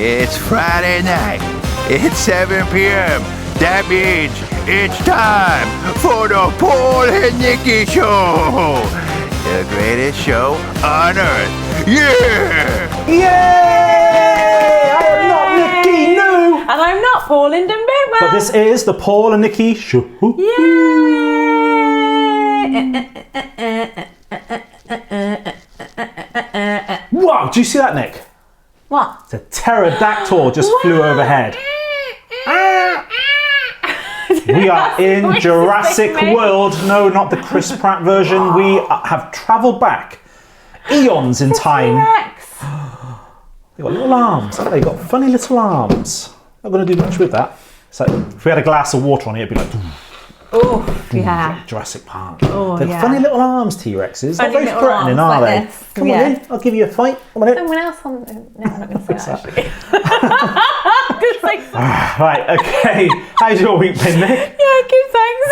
It's Friday night. It's 7 p.m. That means it's time for the Paul and Nicky Show. The greatest show on earth. Yeah! Yay! I am not Nicky, no! And I'm not Paul Lindenberg. But this is the Paul and Nicky Show. Wow, do you see that, Nick? What? The pterodactyl just flew overhead. We are in Jurassic World. No, not the Chris Pratt version. We have travelled back eons in time. They've got little arms. Haven't they? They've got funny little arms. Not going to do much with that. So if we had a glass of water on it, it'd be like... Oh, yeah. Jurassic Park. Oh, They're yeah. funny little arms, T-Rexes. They're very little threatening, arms are like they? this. Come on in. I'll give you a fight. Come on in. Someone else on... No, I'm not going to say that, actually. Right, okay. How's your week been, Nick? Yeah, good, thanks.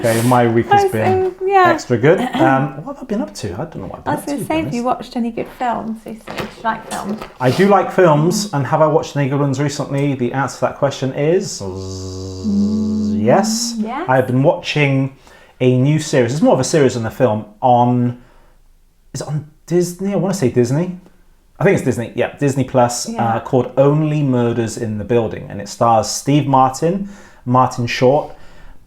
Okay, my week has been yeah. extra good. What have I been up to? I don't know what I've been I was up going to. to say, have you watched any good films recently? Do you like films? I do like films, and have I watched any good ones recently? The answer to that question is yes. Yes. I've been watching a new series. It's more of a series than a film on... Is it on Disney? I want to say Disney. I think it's Disney. Yeah, Disney Plus, called Only Murders in the Building, and it stars Steve Martin, Martin Short.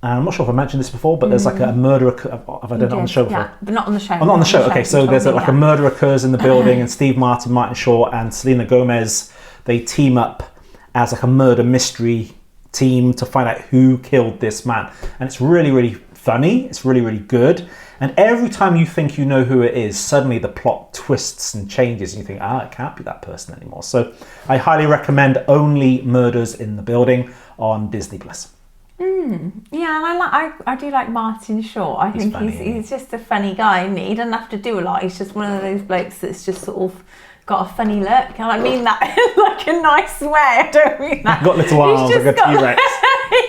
And I'm not sure if I mentioned this before, but there's like a murder. Have I done it on the show before? Yeah, but not on the show. Oh, not on the show. Okay, so there's a murder occurs in the building, and Steve Martin, Martin Short, and Selena Gomez, they team up as like a murder mystery team to find out who killed this man. And it's really, really funny. It's really, really good. And every time you think you know who it is, suddenly the plot twists and changes, and you think, it can't be that person anymore. So I highly recommend Only Murders in the Building on Disney Plus. Yeah, and I do like Martin Short. I think he's just a funny guy, isn't he? He doesn't have to do a lot. He's just one of those blokes that's just sort of got a funny look. And I mean that in like a nice way. I don't mean that. Got little arms like a T-Rex.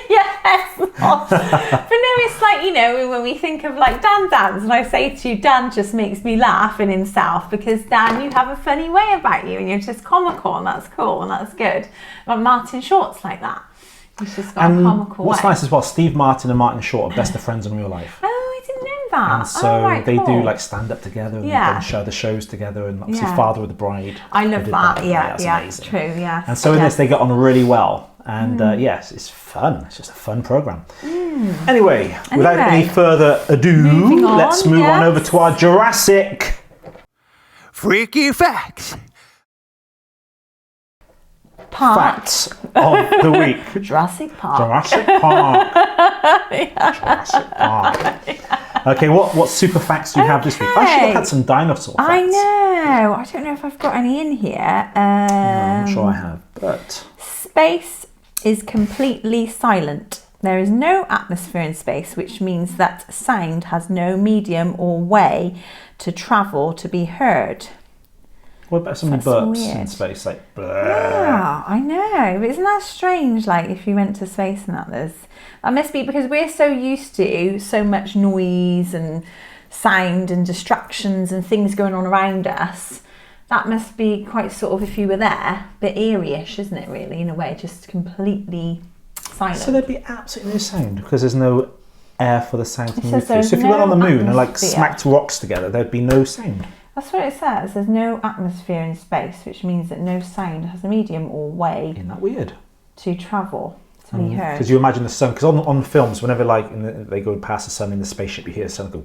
Yes. But no, it's like, you know, when we think of like Dan's, and I say to you, Dan just makes me laugh in himself, because Dan, you have a funny way about you, and you're just comical, and that's cool, and that's good. But Martin Short's like that. He's just got a comical what's way. nice as well, Steve Martin and Martin Short are best of friends in real life. Oh, I didn't know that. And so they cool. do like stand up together, and they've done the shows together, and obviously Father of the Bride. I love that. Yeah, that's amazing. True, yeah. And so in this, they get on really well. And yes, it's fun. It's just a fun program. Anyway, without any further ado, let's move on over to our Jurassic Freaky Facts. Facts of the week. Jurassic Park. Jurassic Park. Jurassic Park. Okay, what super facts do you have this week? I should have had some dinosaur facts. I know. I don't know if I've got any in here. No, I'm not sure I have, but... Space is completely silent. There is no atmosphere in space, which means that sound has no medium or way to travel to be heard. What about some burps in space? Like, bleh. Yeah, I know. But isn't that strange? Like, if you went to space and that must be because we're so used to so much noise and sound and distractions and things going on around us. That must be quite sort of, if you were there, a bit eerie-ish, isn't it, really, in a way? Just completely silent. So there'd be absolutely no sound because there's no air for the sound to move through. So if you went on the moon and like smacked rocks together, there'd be no sound. That's what it says. There's no atmosphere in space, which means that no sound has a medium or way. Isn't that weird? To travel, to be heard. Because you imagine the sun, because on films, whenever they go past the sun in the spaceship, you hear the sun go...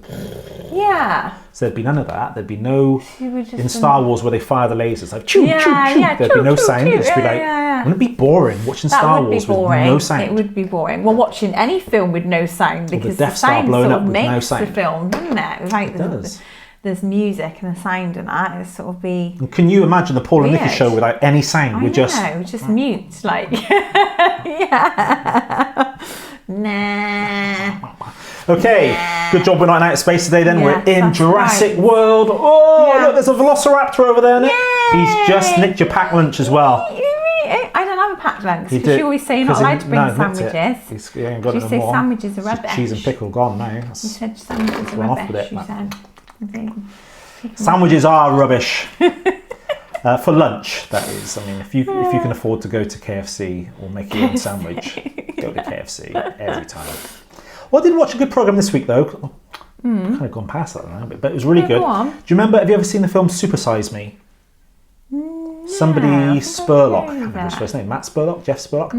Yeah. So there'd be none of that. There'd be no... In Star Wars, where they fire the lasers, like choo, choo, choo, there'd be no sound. It'd just be like... Wouldn't it be boring watching Star Wars with no sound? It would be boring. Well, watching any film with no sound, because the sound sort of makes the film, doesn't it? Like it does. There's music and the sound and that. It sort of be... And can you imagine the Paul and Nicky show without any sound? We're just mute, like... yeah. Nah. Okay, good job we're not in outer space today then. We're in Jurassic World. Oh, look, there's a velociraptor over there, Nick. He's just nicked your pack lunch as well. I don't have a packed lunch because you always say you're not allowed to bring sandwiches. He ain't got you say sandwiches are rubbish. Cheese and pickle gone now. You said sandwiches are rubbish. You said. Sandwiches are rubbish. For lunch, that is. I mean, if you can afford to go to KFC or make your own sandwich, go to KFC every time. Well, I did watch a good programme this week, though. Kind of gone past that now, but it was really good. Go on. Do you remember, have you ever seen the film Super Size Me? Somebody Spurlock, I can't remember his first name, Matt Spurlock, Jeff Spurlock.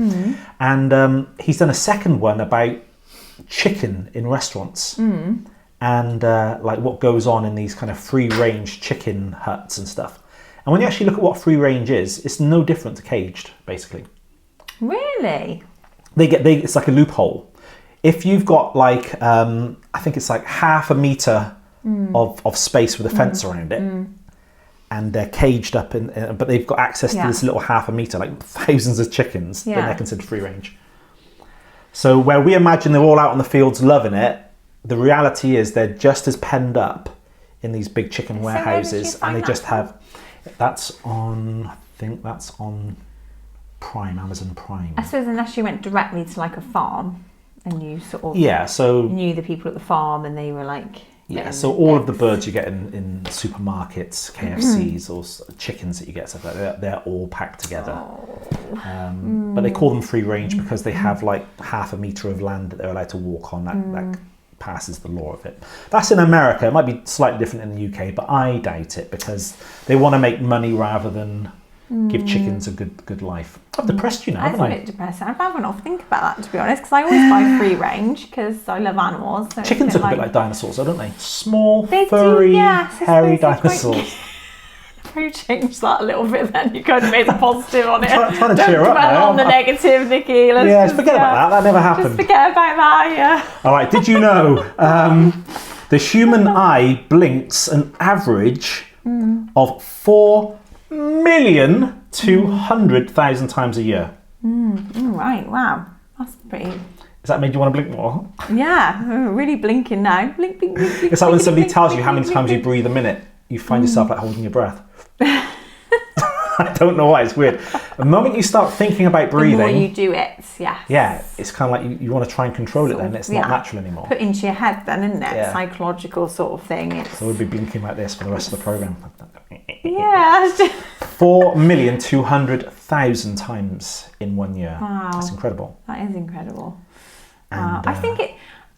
And he's done a second one about chicken in restaurants. And like what goes on in these kind of free-range chicken huts and stuff. And when you actually look at what free-range is, it's no different to caged, basically. Really? It's like a loophole. If you've got like, I think it's like half a metre of space with a fence around it, and they're caged up, but they've got access to this little half a metre, like thousands of chickens, then they're considered free-range. So where we imagine they're all out on the fields loving it, the reality is they're just as penned up in these big chicken warehouses, and they just have. That's on. I think that's on Prime, Amazon Prime. I suppose unless you went directly to like a farm and you sort of knew the people at the farm and they were like. Yeah, so all of the birds you get in supermarkets, KFCs, or chickens that you get, stuff like that, they're all packed together. But they call them free range because they have like half a metre of land that they're allowed to walk on. That passes the law of it. That's in America. It might be slightly different in the UK, but I doubt it because they want to make money rather than give chickens a good life. I've depressed you now, haven't I? That's a bit depressing. I haven't often think about that, to be honest, because I always buy free range because I love animals. So chickens look a bit like dinosaurs, don't they? Small, they furry, hairy dinosaurs. You change that a little bit then. You kind of made a positive on it. Trying to cheer up now. Don't dwell on the negative, Nikki. Let's forget about that. That never happened. Just forget about that, yeah. All right, did you know the human eye blinks an average of 4,200,000 times a year? Right, wow. That's pretty... Has that made you want to blink more? Yeah, really blinking now. Blink, blink, blink, blink. It's like when somebody blink, tells blink, you how many blink, times blink, you breathe a minute, you find yourself like holding your breath. I don't know why, it's weird. The moment you start thinking about breathing... The more you do it, yes. Yeah, it's kind of like you want to try and control it then, it's not natural ananymore. Put into your head then, isn't it? Psychological sort of thing. So we'll be blinking like this for the rest of the programme. Yeah. 4,200,000 times in 1 year. Wow. That's incredible. That is incredible. And, I think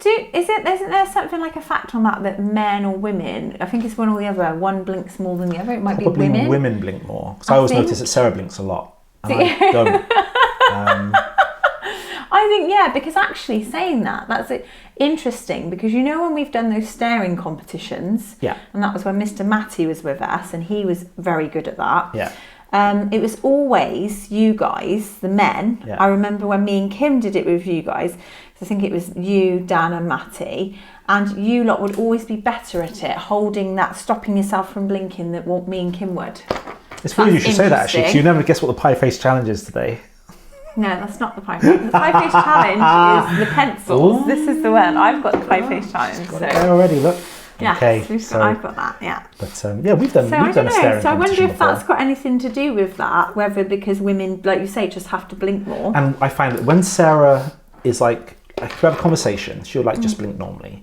isn't there something like a fact on that men or women, I think it's one or the other, one blinks more than the other, it might be women. Women blink more. Because I always notice that Sarah blinks a lot. And I don't. I think, because actually saying that's interesting, because you know when we've done those staring competitions, and that was when Mr. Matty was with us, and he was very good at that. Yeah. It was always you guys, the men. I remember when me and Kim did it with you guys. I think it was you, Dan and Matty, and you lot would always be better at it, holding that, stopping yourself from blinking than what me and Kim would. It's weird you should say that actually, because you never guess what the pie face challenge is today. No, that's not the pie face. The pie face challenge is the pencils. Ooh. This is the one. I've got the pie face challenge. Got it there already, look. Yeah, okay, I've got that, But we've done a staring competition. So I wonder if before. that's got anything to do with that, whether because women, like you say, just have to blink more. And I find that when Sarah is like, if we have a conversation, she'll like just blink normally.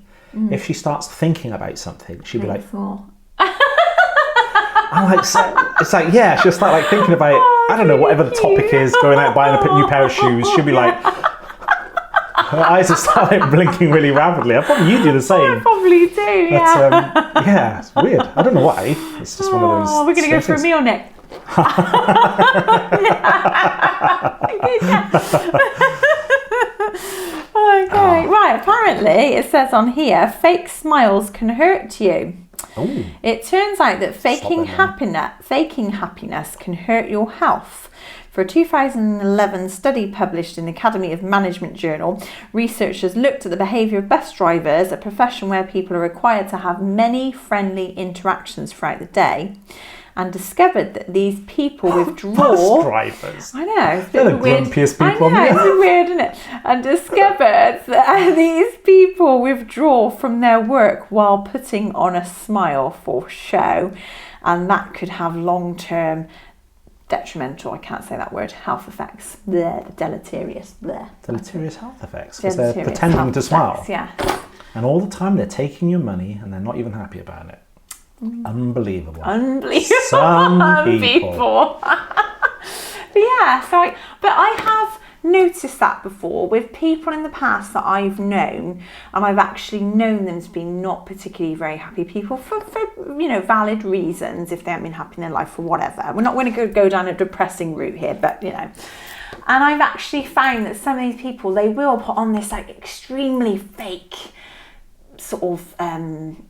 If she starts thinking about something, she'll be like, more. I'm like, it's like, she'll start like thinking about, I don't know, whatever the topic is, going out buying a new pair of shoes. She'll be like, her eyes will start like blinking really rapidly. I probably you do the same. I probably do, But, it's weird. I don't know why. It's just one of those. Oh, we're going to go for a meal, Nick. Okay, right, apparently it says on here, fake smiles can hurt you. Ooh. It turns out that faking happiness can hurt your health. For a 2011 study published in the Academy of Management journal, researchers looked at the behaviour of bus drivers, a profession where people are required to have many friendly interactions throughout the day, and discovered that these people withdraw... Bus drivers? I know. They're the grumpiest people. I know, it's weird, isn't it? And discovered that these people withdraw from their work while putting on a smile for show. And that could have long-term detrimental, I can't say that word, health effects. Deleterious. Deleterious health effects, because they're pretending to smile. Yeah. And all the time they're taking your money and they're not even happy about it. Unbelievable. Some people. But yeah, but I have noticed that before with people in the past that I've known, and I've actually known them to be not particularly very happy people for valid reasons, if they haven't been happy in their life or whatever. We're not going to go down a depressing route here, but and I've actually found that some of these people, they will put on this like extremely fake sort of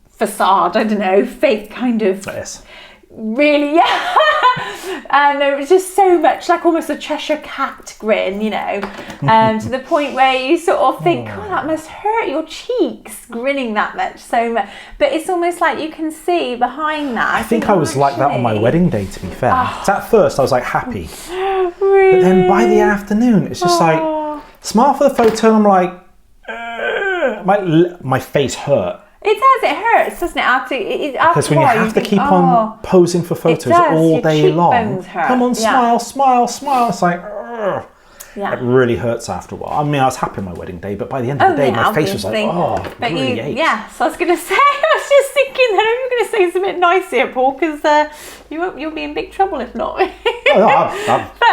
facade, I don't know, fake kind of really, yeah. And there was just so much, like almost a Cheshire Cat grin, to the point where you sort of think, oh, that must hurt your cheeks, grinning that much, so much. But it's almost like you can see behind that. I think I was like that on my wedding day, to be fair. So at first I was like happy. Really? But then by the afternoon, it's just like, smile for the photo, and I'm like, my face hurt. It does, it hurts, doesn't it? Because when you have to keep on posing for photos all day long. Come on, smile, smile, smile. It's like, it really hurts after a while. I mean, I was happy on my wedding day, but by the end of the day, my face was like, but really aches. Yeah, so I was going to say, I was just thinking that I'm going to say something nice here, Paul, because you'll be in big trouble if not. I'm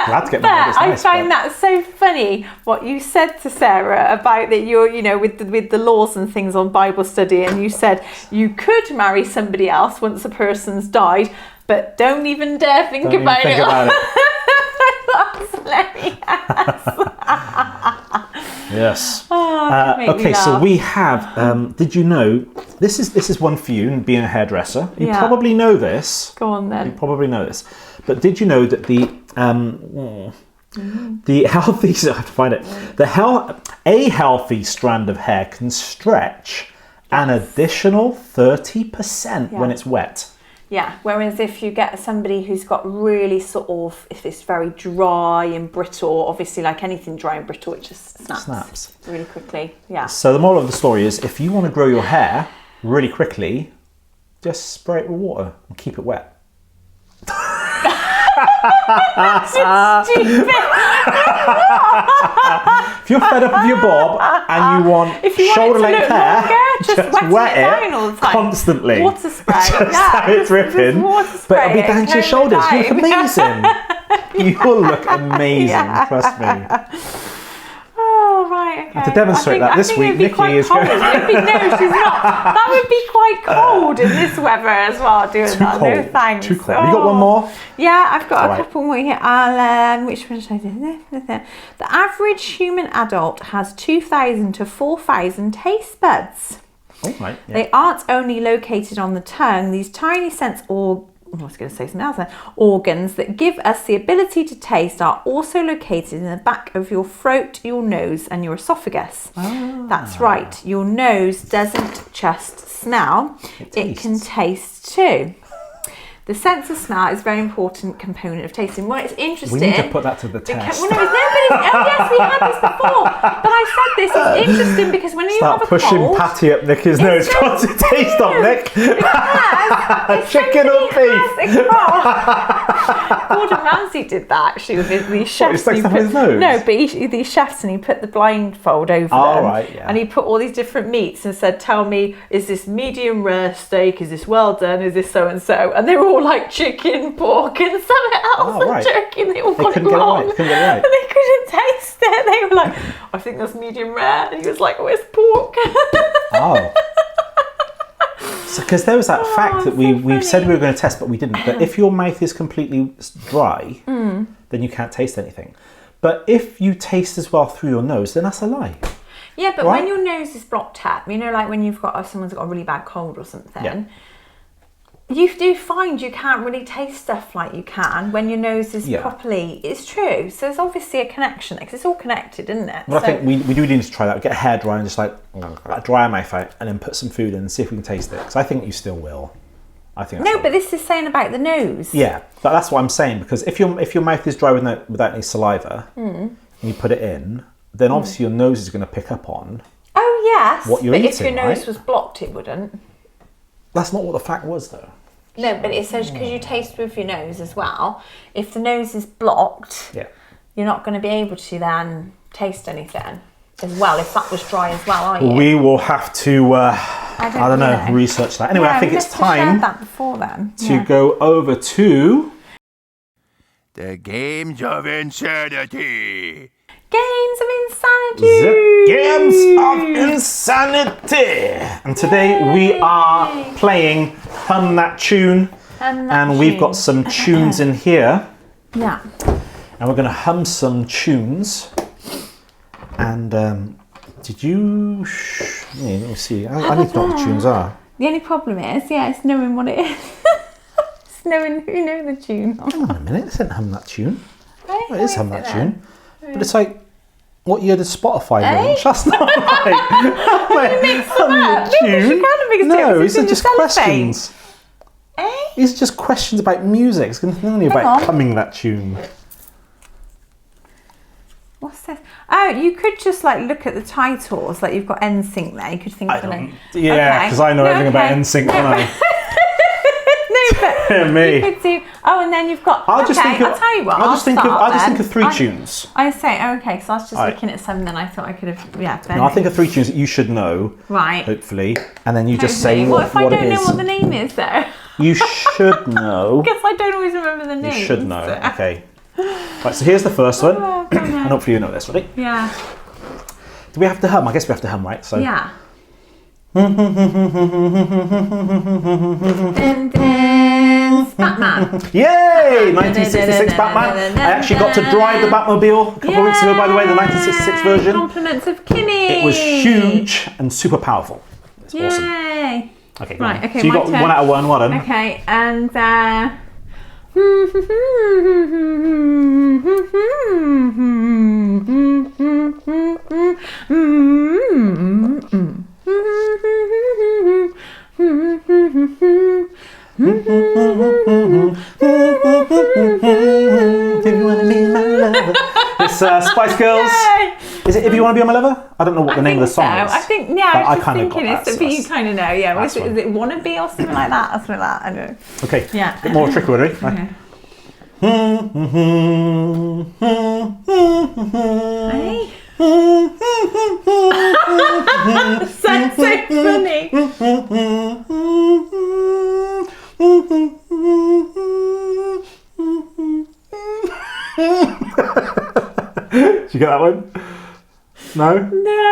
glad to get married. I find that so funny what you said to Sarah about that you're, with the laws and things on Bible study, and you said you could marry somebody else once a person's died, but don't even dare think about it. That's hilarious. Yes. Okay, so we have. Did you know? This is one for you, being a hairdresser. You probably know this. Go on then. You probably know this, but did you know that the healthy? I have to find it. A healthy strand of hair can stretch an additional 30% when it's wet. Yeah, whereas if you get somebody who's got really if it's very dry and brittle, obviously like anything dry and brittle, it just snaps really quickly. Yeah. So the moral of the story is, if you want to grow your hair really quickly, just spray it with water and keep it wet. Stupid. If you're fed up of your bob and you want shoulder-length hair, just wet it constantly. Water spray. Just it's ripping. But it'll be down to your shoulders. You look amazing. You will look amazing, trust me. Oh, right, okay. And to demonstrate that this week, Nicky is going... No, she's not. That would be quite cold in this weather as well, doing that. Cold. No thanks. Too cold. Have you got one more? Yeah, I've got a couple more here. Which one should I do? The average human adult has 2,000 to 4,000 taste buds. Oh, right. Yeah. They aren't only located on the tongue. These tiny I was going to say something else then. Organs that give us the ability to taste are also located in the back of your throat, your nose, and your esophagus. That's right. Your nose doesn't just smell, it can taste too. The sense of smell is a very important component of tasting. Well, it's interesting. We need to put that to the test. Yes, we had this before. But I said this is interesting because when you have a cold... Start pushing Patty up Nicky's nose. What's it taste of, Nick? Chicken or beef? Gordon Ramsay did that, actually, with these chefs. What, he stuck his nose? No, but these chefs, and he put the blindfold over them. Right, yeah. And he put all these different meats and said, tell me, is this medium rare steak? Is this well done? Is this so-and-so? And they were all like chicken, pork, and something else, and turkey, and they all got it wrong. They couldn't get it right. And they couldn't taste it. They were like, I think that's medium rare. And he was like, oh, it's pork. So, because there was that fact that we said we were going to test, but we didn't. But if your mouth is completely dry, then you can't taste anything. But if you taste as well through your nose, then that's a lie. Yeah, but when your nose is blocked up, like when someone's got a really bad cold or something, you do find you can't really taste stuff like you can when your nose is properly. It's true. So there's obviously a connection because it's all connected, isn't it? Well, I think we do need to try that. Get a hairdryer and just dry our mouth out, and then put some food in and see if we can taste it. Because I think you still will. I think. But this is saying about the nose. Yeah, but that's what I'm saying, because if your mouth is dry without any saliva, and you put it in, then obviously your nose is going to pick up on. Oh yes. What you're eating, if your nose was blocked, it wouldn't. That's not what the fact was, though. No, but it says because you taste with your nose as well. If the nose is blocked, you're not going to be able to then taste anything. as well, if that was dry as well, are you? We will have to, I don't know, research that. Anyway, I think it's time that before then. to go over to... The Games of Insanity. Games of Insanity! The Games of Insanity! And today we are playing Hum That Tune. And we've got some tunes in here. Yeah. And we're going to hum some tunes. And did you... let me see. I need to know what the tunes are. The only problem is, it's knowing what it is. It's knowing who knows the tune. Hang on a minute, it isn't Hum That Tune. Right? It is Hum That Tune. But it's like, what year did Spotify launch? That's not right. You mix them up. No, these are just questions. Eh? These are just questions about music. It's only about humming that tune. What's this? Oh, you could just like look at the titles. Like you've got NSYNC there. You could think of the Yeah, because I know everything about NSYNC, don't I? Me. You could do. Oh, and then you've got. I'll just think of. I'll tell you what. I'll just think of three tunes. I say okay, because I was just looking at some. Then I thought I could have. Yeah. No, I think of three tunes that you should know. Right. Hopefully, and then you just say what it is. What if I don't know what the name is though? You should know. Because I don't always remember the name. You should know. Okay. Right. So here's the first one, and hopefully you know this. Ready? Yeah. Do we have to hum? I guess we have to hum, right? So. Yeah. Batman. Yay! 1966 Batman. I actually got to drive the Batmobile a couple of weeks ago, by the way, the 1966 version. Compliments of Kimmy. It was huge and super powerful. It's awesome. Yay. Okay, right, okay, so you got turn. 1 out of 1, well done. Okay, and It's Spice Girls. Yay. Is it If You Want to Be My Lover? I don't know what the name of the song is. I think, but I was kind of thinking got that. but you kind of know, yeah. Is That's it Wanna Be or something like that? Or something like that, I don't know. Okay, Yeah. a bit more tricky, ready? Okay. Hey? That's so funny. Did you get that one? No? No.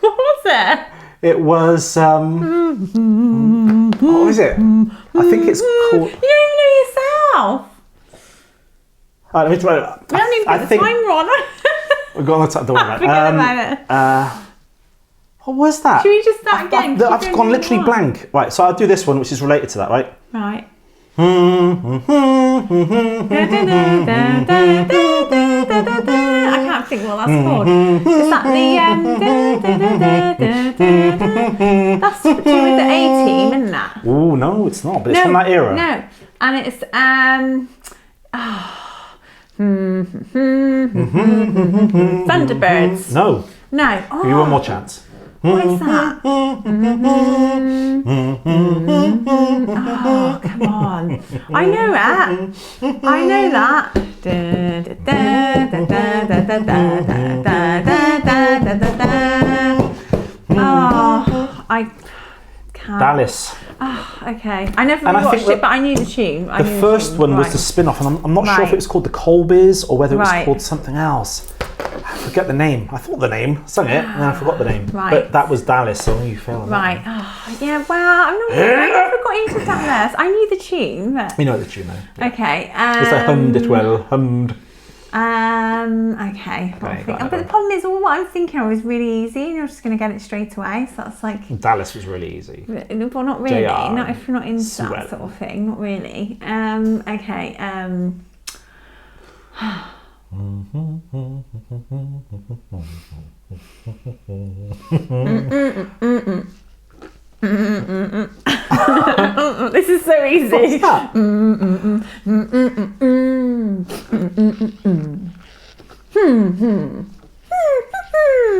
What was it? It was, what was it? I think it's called... You don't even know yourself. Let me try it. We haven't even got the timer on. We've got on the time. Don't worry about Forget about it. What was that? Should we just start again? I've gone literally blank. Right, so I'll do this one, which is related to that, right? Right. I can't think what that's called. Is that the that's to do with the A-Team, isn't that? Oh no, it's not. But it's from that era. No, and it's Thunderbirds. No. No. Give you one more chance. What is that? Oh, come on. I know that. I know that. Oh, I can't. Dallas. Oh, okay. I never watched it, but I knew the tune. The first one was the spin-off, and I'm not sure if it was called the Colbys or whether it was called something else. I forget the name. I thought the name, sung it, and then I forgot the name. Right. But that was Dallas, so you failed on Right. that. Oh, yeah, well, I never got into Dallas. I knew the tune, but... You know the tune, though. Yeah. Okay. It's like hummed it well, hummed. Okay. But the problem is, all what I'm thinking of is really easy, and you're just going to get it straight away. So that's like. Dallas was really easy. Well, not really. JR Not if you're not into Swell. that sort of thing. Not really. Okay. This is so easy. What's that?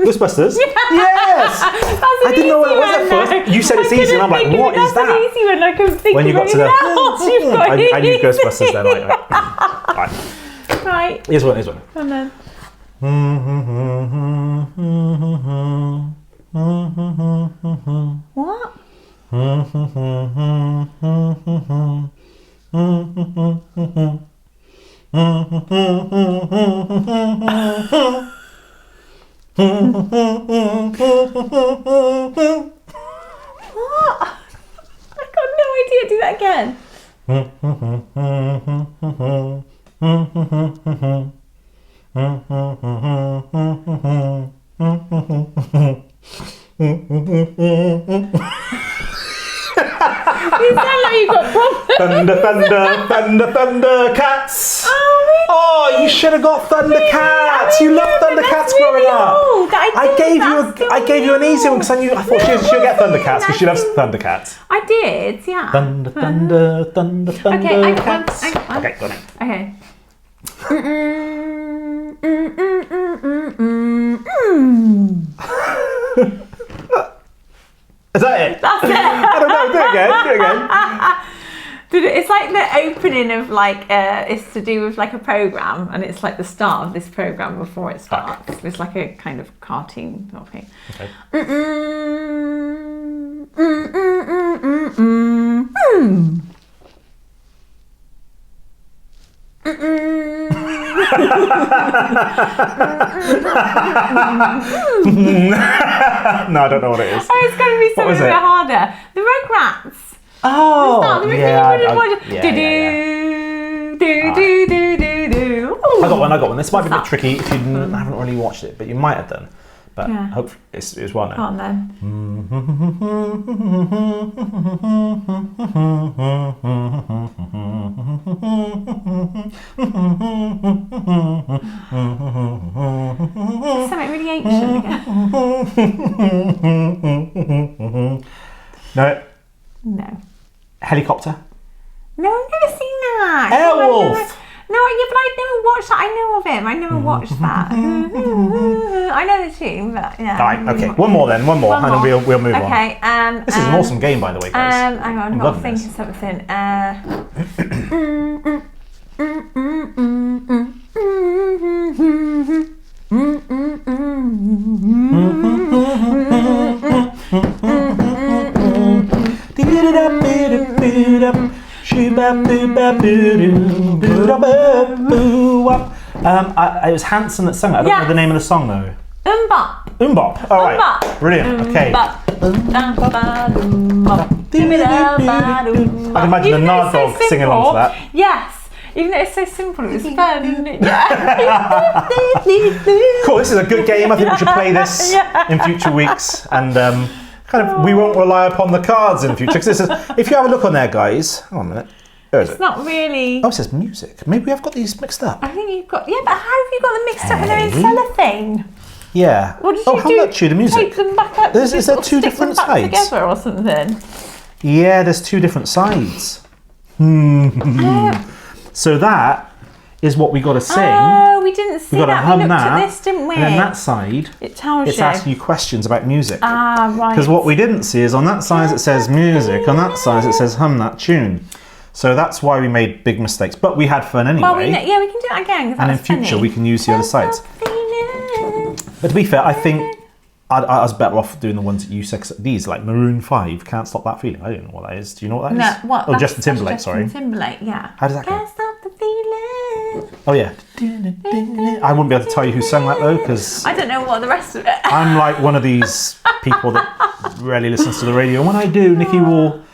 Ghostbusters? Yes! I didn't know what it was at first. You said it's easy, and I'm like, what is that? That's an easy one. I couldn't think When you of got to the... anything else. I knew Ghostbusters then. Right. Right. Here's one. And then... What? What? I got no idea. Do that again. You sound like you got problems. Thunder, thunder, thunder, thunder, cats. Oh, really? Oh, you should have got Thundercats. You loved Thundercats growing up. Old. I gave you an easy one because I thought she'll get Thundercats because she loves Thundercats. I did, yeah. Thunder, thunder, thunder, thunder, Okay, I got cats. one. Okay, go on. Okay. Is that it? That's it. I don't know. Do it again. It's like the opening of it's to do with like a program, and it's like the start of this program before it starts. Okay. It's like a kind of cartoon sort of thing. Okay. No, I don't know what it is. Oh, it's going to be something a bit harder. The Rugrats. Oh, yeah. I got one. This might be a bit tricky if you haven't really watched it, but you might have done. But hopefully it's well known. Go on then. Something really ancient again. No. No. Helicopter. No, I've never seen that. Airwolf. No, yeah, but I never watched that. I know of him. I never watched that. I know the tune, but yeah. Right, okay. One more, and then we'll move on. Okay. This is an awesome game, by the way, guys. Hang on, I've got to think of something. It was Hanson that sang it. I don't know the name of the song though. Umbop. All right. Brilliant. Okay. I can imagine the Nard dog singing along to that. Yes. Even though it's so simple, it was fun. Cool. This is a good game. I think we should play this in future weeks, and we won't rely upon the cards in future. Because if you have a look on there, guys. Hang on a minute. Where is it? It's not really. Oh, it says music. Maybe we have got these mixed up. I think you've got. Yeah, but how have you got them mixed up when they're in cellophane? Yeah. What did you do? How about you, the music? Tape them back up. Is there two different sides together or something? Yeah, there's two different sides. So that is what we got to sing. Oh, we didn't see we got to that. hum We looked that, at this, didn't we? and then that side, it's asking you questions about music. Ah, right. Because what we didn't see is on that side it says music, on that side it says hum that tune. So that's why we made big mistakes. But we had fun anyway. Well, we can do that again. And in future we can use the other sides. But to be fair, I think I was better off doing the ones that you said. These, like Maroon 5, Can't Stop That Feeling. I don't know what that is. Do you know what that is? No, what? Oh, Justin Timberlake, sorry. Justin Timberlake, yeah. How does that go? Can't stop the feeling. Oh, yeah. I wouldn't be able to tell you who sang that, though, because I don't know what the rest of it. I'm like one of these people that rarely listens to the radio. When I do, Nikki will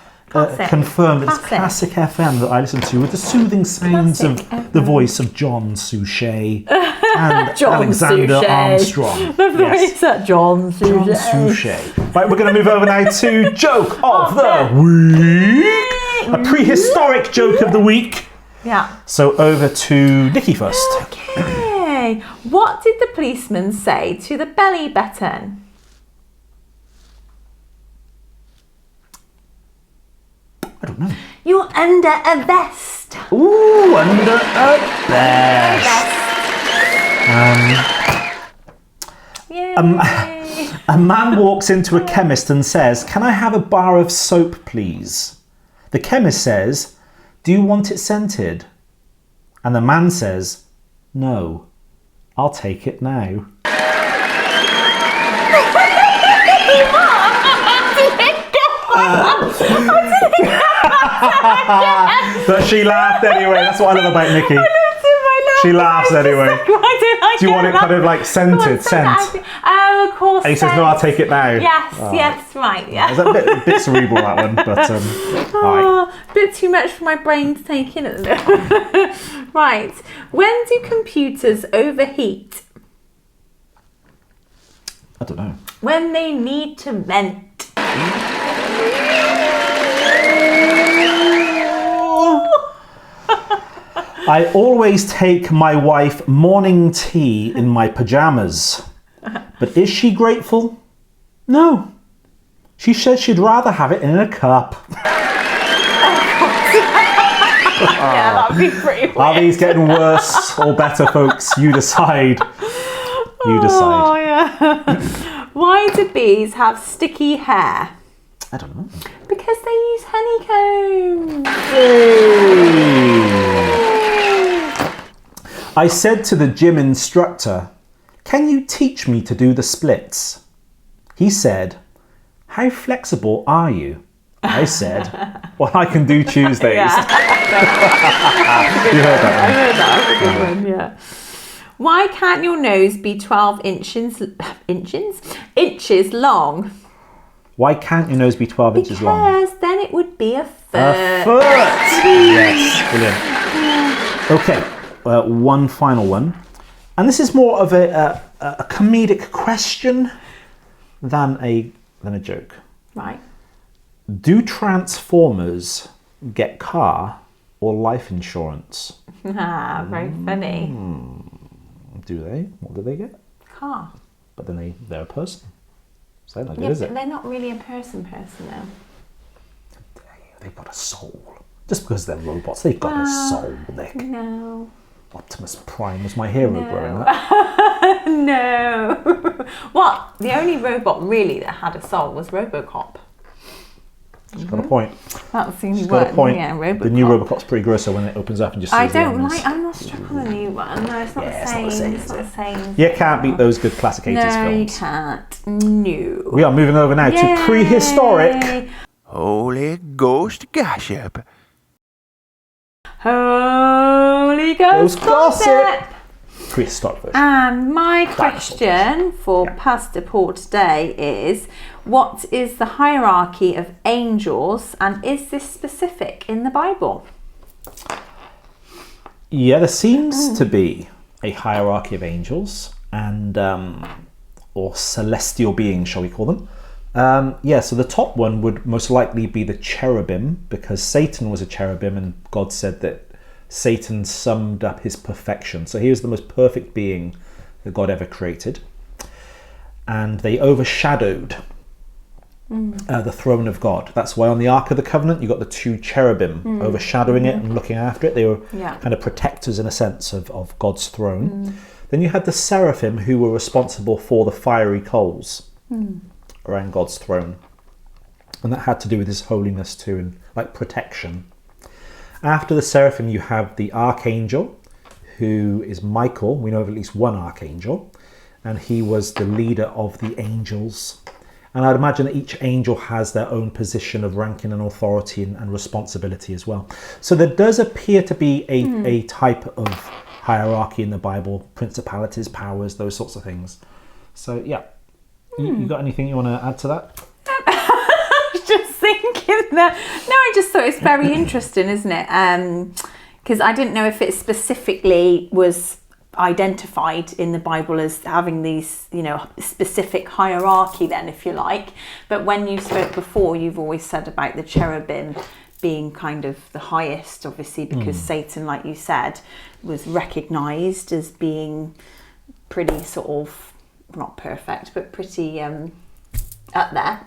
confirm that it's Classic FM that I listen to with the soothing sounds of the voice of John Suchet and John Alexander Suchet. Armstrong. The voice that John Suchet. John Suchet. Right, we're going to move over now to Joke of the Week. A prehistoric joke of the week. Yeah. So over to Nikki first. Okay. What did the policeman say to the belly button? I don't know. You're under a vest. Ooh, under a vest. A man walks into a chemist and says, "Can I have a bar of soap, please?" The chemist says, "Do you want it scented?" And the man says, "No." I'll take it now. But she laughed anyway. That's what I love about Nikki. She laughs anyway. Why did I Do you want it kind of like scented? Scent? Oh, of course. And he says, no, I'll take it now. Yes, yes, right, yeah. Is that a bit cerebral, that one? But, a bit too much for my brain to take in at the moment. Right. When do computers overheat? I don't know. When they need to vent. I always take my wife morning tea in my pajamas. But is she grateful? No. She says she'd rather have it in a cup. Yeah, that'd be pretty weird. Are these getting worse or better, folks? You decide. You decide. Oh, yeah. Why do bees have sticky hair? I don't know. Because they use honeycomb. I said to the gym instructor, can you teach me to do the splits? He said, how flexible are you? I said, well, I can do Tuesdays. Yeah. You heard that one. I heard that. That's a good one, yeah. Why can't your nose be 12 inches long? Why can't your nose be 12 inches long? Because then it would be a foot. A foot! Yes, brilliant. Okay, one final one. And this is more of a comedic question than a joke. Right. Do Transformers get car or life insurance? Very funny. Do they? What do they get? Car. But then they're a person. So not good, Yeah, is but it? they're not really a person though. They've got a soul. Just because they're robots, they've got a soul, Nick. No. Optimus Prime was my hero growing up. No. What? The only robot really that had a soul was RoboCop. She's got a point. That's the only She's one. got a point. Yeah, RoboCop. The new RoboCop's pretty gross, so when it opens up and just sees I the don't arms. like. I'm not struck on the new one. No, it's not the same. It's not the same. You can't beat those good classic 80s No, films. you can't. No. We are moving over now to Prehistoric. Holy Ghost gossip. Holy Ghost gossip. Prehistoric version. And my question for Pastor Paul today is, what is the hierarchy of angels, and is this specific in the Bible? Yeah, there seems to be a hierarchy of angels and or celestial beings, shall we call them? So the top one would most likely be the cherubim, because Satan was a cherubim and God said that Satan summed up his perfection. So he was the most perfect being that God ever created. And they overshadowed the throne of God. That's why on the Ark of the Covenant you got the two cherubim overshadowing it and looking after it. They were kind of protectors in a sense of God's throne. Then you had the seraphim, who were responsible for the fiery coals around God's throne, and that had to do with his holiness too, and like protection. After the seraphim you have the archangel, who is Michael. We know of at least one archangel, and he was the leader of the angels. And I'd imagine that each angel has their own position of ranking and authority and responsibility as well. So there does appear to be a type of hierarchy in the Bible, principalities, powers, those sorts of things. So yeah, you got anything you want to add to that? I was just thinking that. No, I just thought it's very interesting, isn't it? Because I didn't know if it specifically was identified in the Bible as having these, specific hierarchy then, if you like. But when you spoke before, you've always said about the cherubim being kind of the highest, obviously, because Satan, like you said, was recognised as being pretty sort of, not perfect, but pretty up there.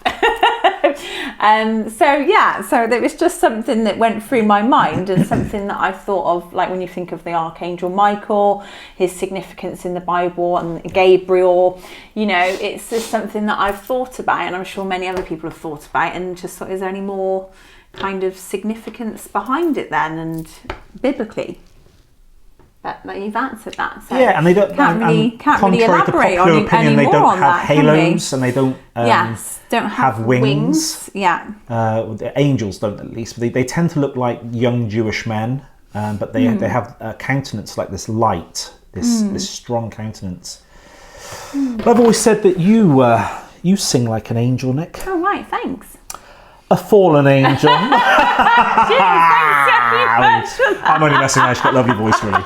So there was just something that went through my mind, and something that I thought of, like when you think of the Archangel Michael, his significance in the Bible, and Gabriel, it's just something that I've thought about, and I'm sure many other people have thought about, and just thought, is there any more kind of significance behind it then, and biblically? But you've answered that. So yeah, and they don't. can't really contrary to elaborate popular on opinion, any they more don't on have that, can we? halos, and they don't. Don't have wings. Yeah. The angels don't, at least. They tend to look like young Jewish men, but they have a countenance like this light, this strong countenance. But I've always said that you sing like an angel, Nick. Oh right, thanks. A fallen angel. Thanks so much. I'm only messing around. She's got a lovely voice, really.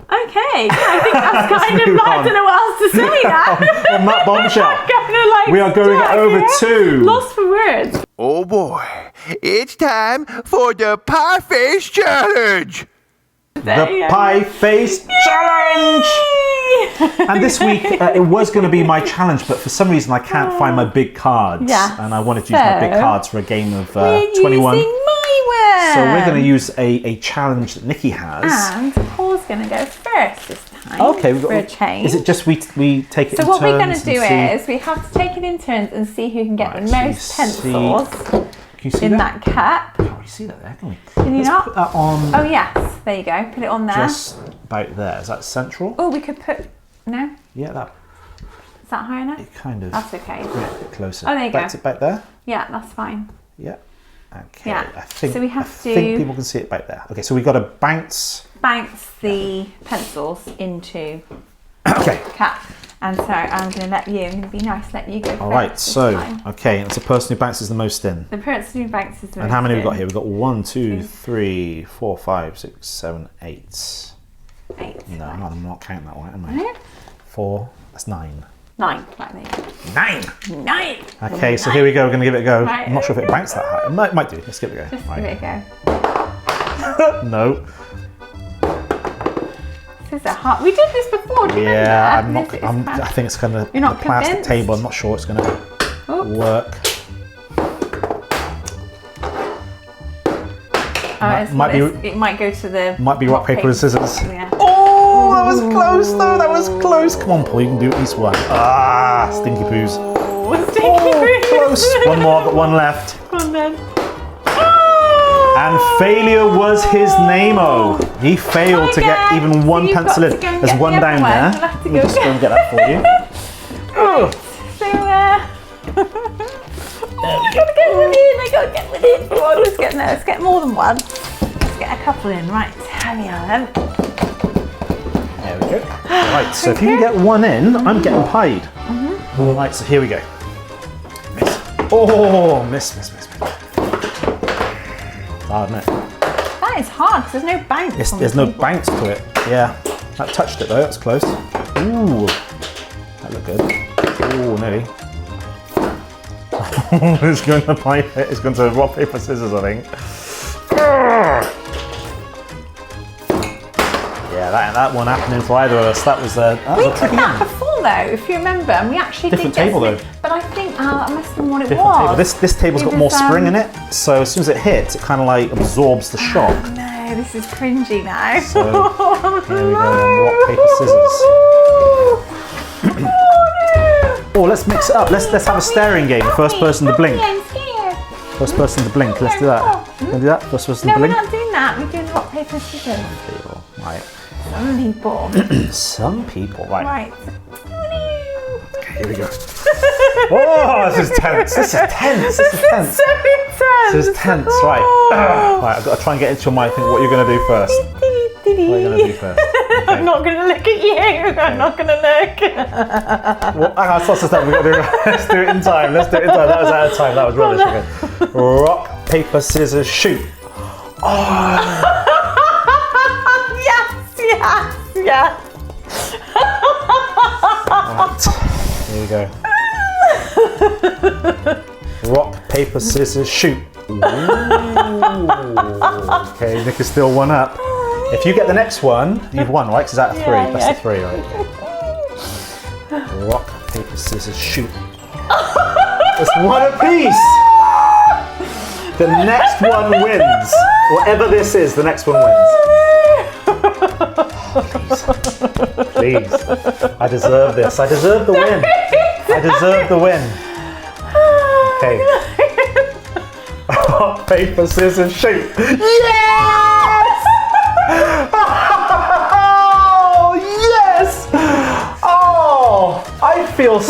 Okay. I think that's kind of. I don't know what else to say now. On that bombshell, kind of like we are going over to. Lost for words. Oh boy, it's time for the Pie Face Challenge. The Pie Face Challenge! And this week, it was going to be my challenge, but for some reason I can't find my big cards. Yes. And I wanted to use my big cards for a game of We're 21. using my So we're going to use a challenge that Nikki has. And Paul's going to go first this time. Okay, for a change. Is it just we take it in turns? So what we're going to do and see- is we have to take it in turns and see who can get Right, the so you most see- pencils Can you see in that? that cup. Can't really see that there, can we? Can you Let's not? put that on Oh yes, there you go. Put it on there. just about there. Is that central? Oh, we could put. No, Yeah, that is that high enough? kind of. That's okay. Yeah, a bit closer. Oh, there you back go. To, back there? Yeah, that's fine. Yeah. Okay. Yeah. I think, So we have I think to- people can see it back there. Okay, so we've got to bounce. Bounce the pencils into Okay. the cup. And so I'm going to let you. I'm going to be nice. Let you go first. All right. this So, time. okay, and it's the person who bounces the most in. The person who bounces the And how many most have we got in. here? We've got 1, 2, 3, 4, 5, 6, 7, 8. 8. No, I'm not counting that one, am I? No? 4. That's 9. 9. Right there. 9. 9. Okay, so here we go. We're going to give it a go. Right, I'm not sure if here it we bounces that high. It might do. Let's give it a go. Just Right. give it a go. No. This is a hard. We did this before. Do you Yeah, remember? I'm not. This is I think it's kind of You're not the plastic convinced? table. I'm not sure it's going to Oops. work. It might go to the. Might be rock, paper, and scissors. Yeah. Oh, that was close though. That was close. Come on, Paul. You can do at least one. Ah, stinky poos. Oh, stinky poos. Close. One more. Got one left. Come on then. And failure was his name-o. He failed to get Again. even one So you've pencil got in. to go and There's get one the down other there. one. We'll have to We'll go just go and get that for you. Oh. So, I gotta get one in. I gotta get one in. Come on, let's get more than one. Let's get a couple in. Right, here we are then. There we go. Right, so if you can get one in, I'm getting pied. Right, so here we go. Miss. Oh, miss. Hard, isn't it? That is hard because there's no bounce. on There's the no table. bounce to it. Yeah, that touched it though. That's close. Ooh, that looked good. Ooh, nearly. It's going to pipe it. It's going to rock, paper, scissors, I think. Yeah, that one happening for either of us. That was a We did tricky that one. before though, if you remember, and we actually Different did table, this. though. But I think that must have been what it Different was. table. This table's It got more was, spring in it, so as soon as it hits, it kind of like absorbs the shock. No, this is cringy now. So here we go. Then. Rock, paper, scissors. Oh, let's mix it up. Let's have a staring game. First person to blink. I'm scared. First person to blink. Let's do that. Can we do that? First person No, to we're blink. not doing that. We're doing rock, paper, scissors. People. Right. Some people. Some people. Right. Right. Okay, here we go. Oh, this is tense. This is tense. This is tense. So intense. This is tense. Right. Oh. Right. I've got to try and get into your mind. Think what you're going to do first. What are you going to do first? Okay. I'm not going to look at you. I'm not going to look. Well, hang on, stop. We've got to do it. Let's do it in time. That was out of time. That was rubbish. Okay. Rock, paper, scissors, shoot. Yes. Right. Here we go. Rock, paper, scissors, shoot. Ooh. Okay, Nick is still one up. If you get the next one, you've won, right? Because it's out of 3. Yeah, That's yeah. the 3, right? Rock, paper, scissors, shoot. It's one apiece. The next one wins. Whatever this is, the next one wins. Please. I deserve this. I deserve the win. I deserve the win. Okay. Rock, paper, scissors, shoot. Yes! feel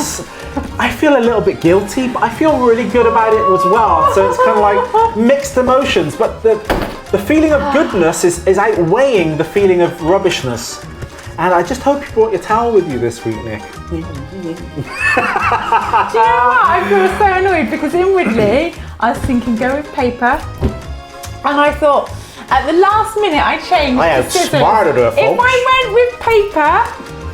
a little bit guilty, but I feel really good about it as well. So it's kind of like mixed emotions, but the feeling of goodness is outweighing the feeling of rubbishness. And I just hope you brought your towel with you this week, Nick. Do you know what? I feel so annoyed because inwardly I was thinking go with paper, and I thought at the last minute I changed. I outsmarted her, folks. If I went with paper,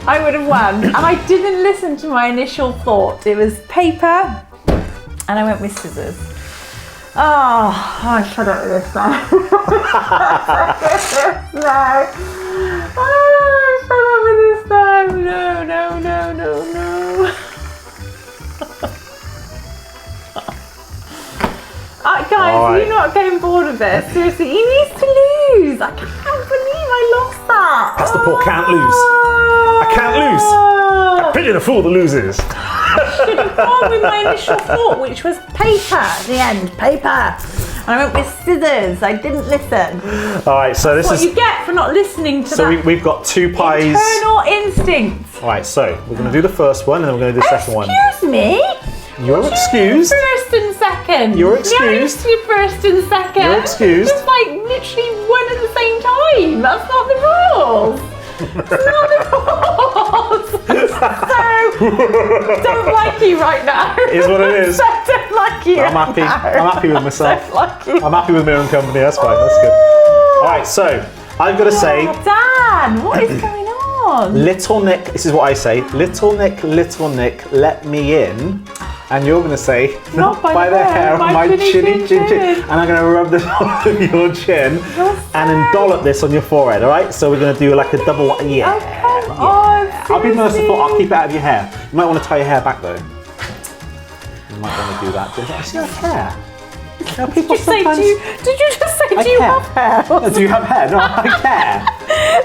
I would have won, and I didn't listen to my initial thought. It was paper, and I went with scissors. Oh, I shut up with this now. No. Guys, are you not getting bored of this? Seriously, he needs to lose. I can't believe I lost that. That's the Paul can't lose. I can't lose. I pity the fool that loses. I should have gone with my initial thought, which was paper at the end. Paper. And I went with scissors. I didn't listen. All right, so this That's is what you get for not listening to so that. we've got 2 pies. Internal instinct. All right, so we're going to do the first one, and then we're going to do the second one. Excuse me. You're excused. First and second. You're excused. Yeah, first and second. You're excused. Just like literally one at the same time. That's not the rules. It's not the rules. So don't like you right now. Is what it is. So don't like you. I'm happy. I'm happy with myself. Don't like you. I'm happy with my own company. That's fine. That's good. All right, so I've got to say, Dan, what is going on? Little Nick. This is what I say. Little Nick, let me in. And you're going to say, not by the hair of my chinny chin. And I'm going to rub this on your chin and then dollop this on your forehead, all right? So we're going to do like a double, yeah. Oh, come on, I'll be merciful, I'll keep it out of your hair. You might want to tie your hair back though. You might want to do that. Do you have hair? Now, people did you just say, do you have hair? No, do you have hair? No, I care.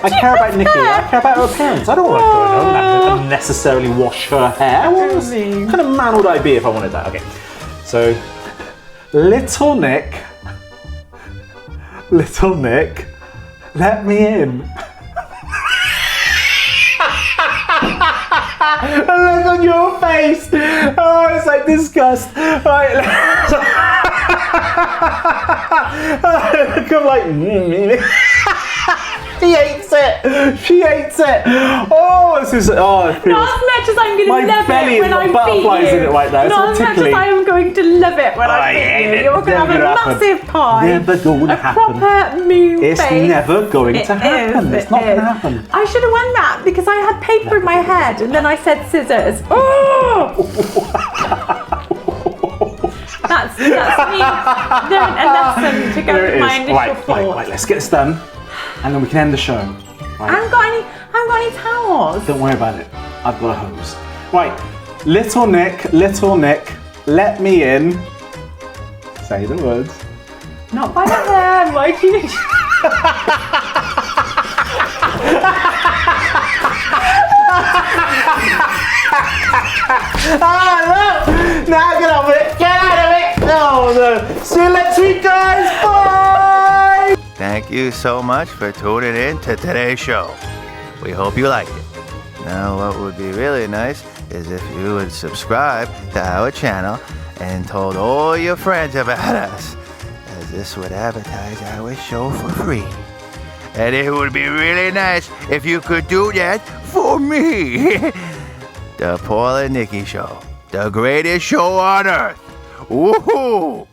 I care about Nikki. I care about her appearance. I don't want to go home and have to unnecessarily wash her hair. What kind of man would I be if I wanted that? Okay, so Little Nick, let me in. Look on your face. Oh, it's like disgust. Right. I'm like, he hates it. She hates it. Oh, this is. Oh, it feels, not as much as I'm going to love it when I beat butterflies in it right now. Not as much as I am going to love it when I beat you. You're going to have a massive pie. Never going to happen. Proper moon It's face. never going to happen. It's not going to happen. I should have won that because I had paper in my head and then I said scissors. Oh! That's me learning a lesson to go with my initial thought. Right, let's get this done and then we can end the show. Right. I haven't got any towels. Don't worry about it. I've got a hose. Right, Little Nick, let me in. Say the words. Not by the hair, my teenage. Now get out of it! Get out of it! No. See you next week, guys! Bye! Thank you so much for tuning in to today's show. We hope you liked it. Now, what would be really nice is if you would subscribe to our channel and told all your friends about us, as this would advertise our show for free. And it would be really nice if you could do that for me. The Paul and Nicky Show, the greatest show on earth. Woohoo!